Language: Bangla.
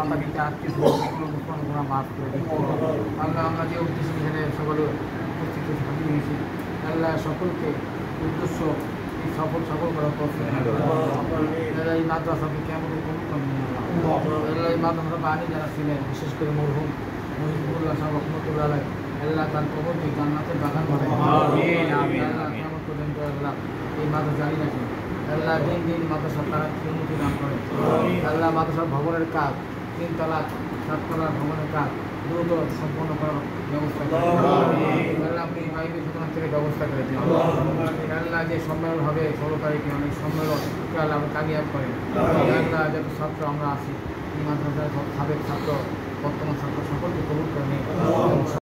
মাতা পিতা আত্মীয় মুসলমান গুণা মাফ করে দিন। আল্লাহ আমরা যে উদ্দেশ্য এখানে সকলে উপস্থিত হাজির হয়েছি, আল্লাহ সকলকে উদ্দেশ্য এই সফল করার পর এই মাদ্রাসাকে কেমন আল্লাহ এই মাদ্রাসা বাণী যারা ছিলেন, বিশেষ করে মরহুম মহিবুল্লাহ সাহেব রহমতুল্লাহ আলাই, আল্লাহ তার কবরকে জান্নাতের বাগান বানায়। আল্লাহ কেমন পর্যন্ত আল্লাহ এই মাদ্রাসা জারি রাখেন। আল্লাহ দিন দিন মাদ্রাসা তারা উন্নতি দান করেন। আল্লাহ মাদ্রাসার ভবনের কাজ, 3 তলার 7 তলার ভবনের কাজ দ্রুত সম্পন্ন করার ব্যবস্থা করেন। আল্লাহ আপনি বাইরে সুতরাং থেকে ব্যবস্থা করে দিন। আল্লাহ যে সম্মেলন হবে 16 তারিখে, অনেক সম্মেলন আল্লাহ কামিয়াব করেন। আল্লাহ যত ছাত্র আমরা আছি এই মাদ্রাসার সাবেক ছাত্র, বর্তমান